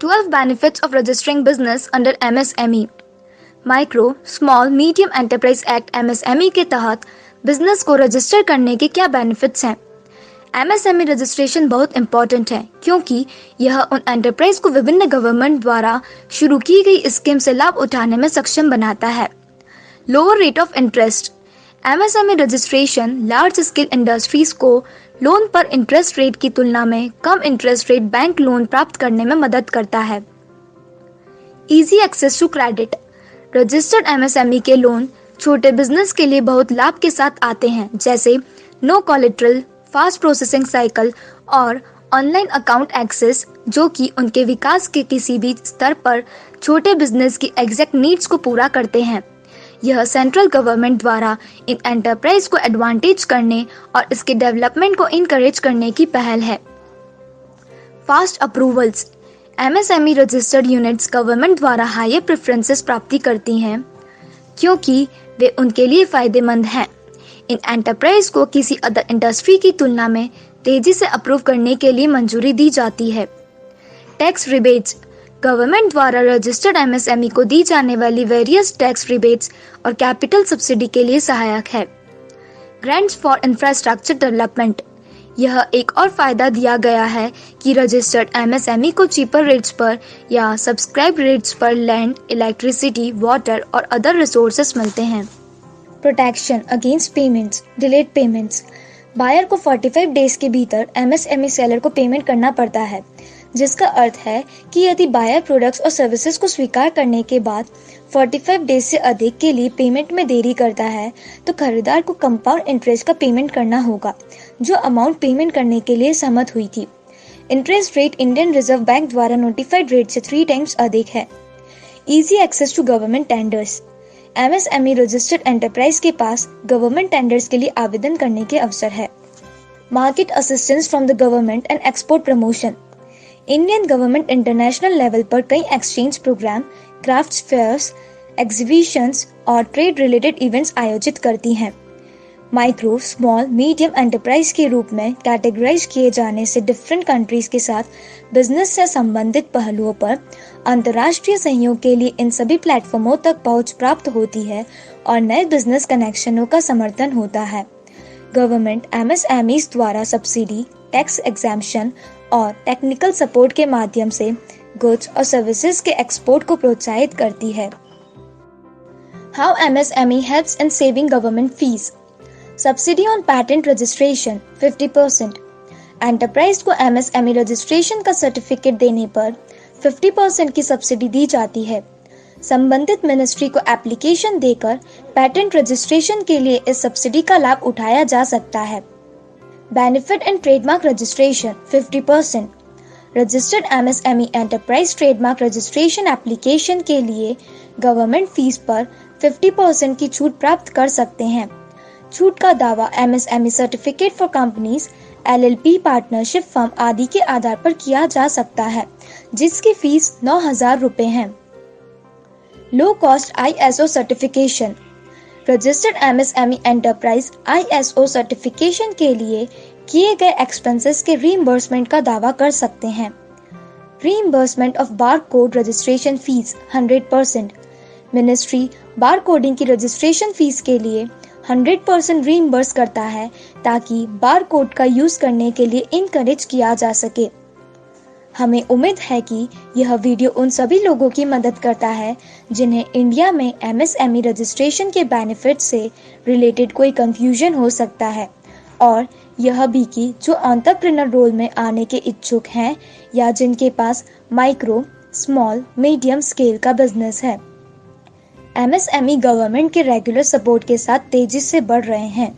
12 benefits of registering business under MSME। Micro small medium enterprise act MSME के तहत business को register करने के क्या बेनिफिट्स हैं? MSME रजिस्ट्रेशन बहुत इंपॉर्टेंट है क्योंकि यह उन एंटरप्राइज को विभिन्न गवर्नमेंट द्वारा शुरू की गई स्कीम से लाभ उठाने में सक्षम बनाता है। Lower rate of interest. MSME registration large scale industries को लोन पर इंटरेस्ट रेट की तुलना में कम इंटरेस्ट रेट बैंक लोन प्राप्त करने में मदद करता है। Easy access to credit. Registered MSME के लोन छोटे बिजनेस के लिए बहुत लाभ के साथ आते हैं, जैसे no collateral, fast processing cycle और ऑनलाइन अकाउंट एक्सेस, जो कि उनके विकास के किसी भी स्तर पर छोटे बिजनेस की एग्जैक्ट नीड्स को पूरा करते हैं। यह सेंट्रल गवर्नमेंट द्वारा इन एंटरप्राइज को एडवांटेज करने और इसके डेवलपमेंट को इनकरेज करने की पहल है। Fast approvals. MSME registered units government द्वारा हायर प्रेफरेंसेस प्राप्ति करती हैं क्योंकि वे उनके लिए फायदेमंद हैं। इन एंटरप्राइज को किसी अदर इंडस्ट्री की तुलना में तेजी से अप्रूव करने के लिए मंजूरी दी जाती है। Tax rebates. गवर्नमेंट द्वारा रजिस्टर्ड MSME को दी जाने वाली वेरियस टैक्स रिबेट्स और कैपिटल सब्सिडी के लिए सहायक है। Grants for infrastructure development. यह एक और फायदा दिया गया है कि रजिस्टर्ड MSME को चीपर रेट्स पर या सब्सक्राइब रेट्स पर लैंड, इलेक्ट्रिसिटी, वाटर और अदर रिसोर्सेस मिलते हैं। Protection against payments, delayed payments. Buyer को 45 डेज के भीतर MSME सेलर को पेमेंट करना पड़ता है, जिसका अर्थ है कि यदि बायर प्रोडक्ट्स और सर्विसेज को स्वीकार करने के बाद 45 डेज से अधिक के लिए पेमेंट में देरी करता है तो खरीदार को कंपाउंड इंटरेस्ट का पेमेंट करना होगा, जो अमाउंट पेमेंट करने के लिए सहमत हुई थी। Interest rate Indian Reserve Bank द्वारा नोटिफाइड रेट से 3 टाइम्स अधिक है। Easy access to government tenders. MSME registered enterprise के पास गवर्नमेंट टेंडर्स के लिए आवेदन करने के अवसर है। Market assistance from the government and export promotion. Indian government international level पर कई exchange program, crafts fairs, exhibitions और ट्रेड रिलेटेड इवेंट्स आयोजित करती हैं। माइक्रो स्मॉल मीडियम एंटरप्राइज के रूप में कैटेगराइज किए जाने से डिफरेंट कंट्रीज के साथ बिजनेस से संबंधित पहलुओं पर अंतर्राष्ट्रीय सहयोग के लिए इन सभी प्लेटफॉर्मों तक पहुंच प्राप्त होती है और नए बिजनेस कनेक्शनों का समर्थन होता है। गवर्नमेंट MSMEs द्वारा सब्सिडी, टैक्स एग्जैम्पशन और टेक्निकल सपोर्ट के माध्यम से गुड्स और सर्विसेज के एक्सपोर्ट को प्रोत्साहित करती है। How MSME helps in saving government fees. Subsidy on patent registration 50%। Enterprise को MSME रजिस्ट्रेशन का सर्टिफिकेट देने पर 50% की सब्सिडी दी जाती है। संबंधित मिनिस्ट्री को एप्लीकेशन देकर पैटेंट रजिस्ट्रेशन के लिए इस सब्सिडी का लाभ उठाया जा सकता है। Benefit in trademark registration 50%। Registered MSME enterprise trademark registration application के लिए गवर्नमेंट फीस पर 50% की छूट प्राप्त कर सकते हैं। छूट का दावा MSME certificate for companies, LLP, partnership firm आदि के आधार पर किया जा सकता है, जिसकी फीस 9,000 रुपए है। Low cost ISO certification. Registered MSME enterprise ISO certification के लिए किए गए एक्सपेंसेस के रीइंबर्समेंट का दावा कर सकते हैं। Reimbursement of bar code registration fees 100%। Ministry bar coding की रजिस्ट्रेशन फीस के लिए 100% रीइंबर्स करता है ताकि बार कोड का यूज करने के लिए इनकरेज किया जा सके। हमें उम्मीद है कि यह वीडियो उन सभी लोगों की मदद करता है जिन्हें इंडिया में MSME रजिस्ट्रेशन के बेनिफिट से रिलेटेड कोई कंफ्यूजन हो सकता है, और यह भी कि जो एंटरप्रेन्योर रोल में आने के इच्छुक हैं या जिनके पास माइक्रो, स्मॉल, मीडियम स्केल का बिजनेस है। MSME गवर्नमेंट के रेगुलर सपोर्ट के साथ तेजी से बढ़ रहे हैं।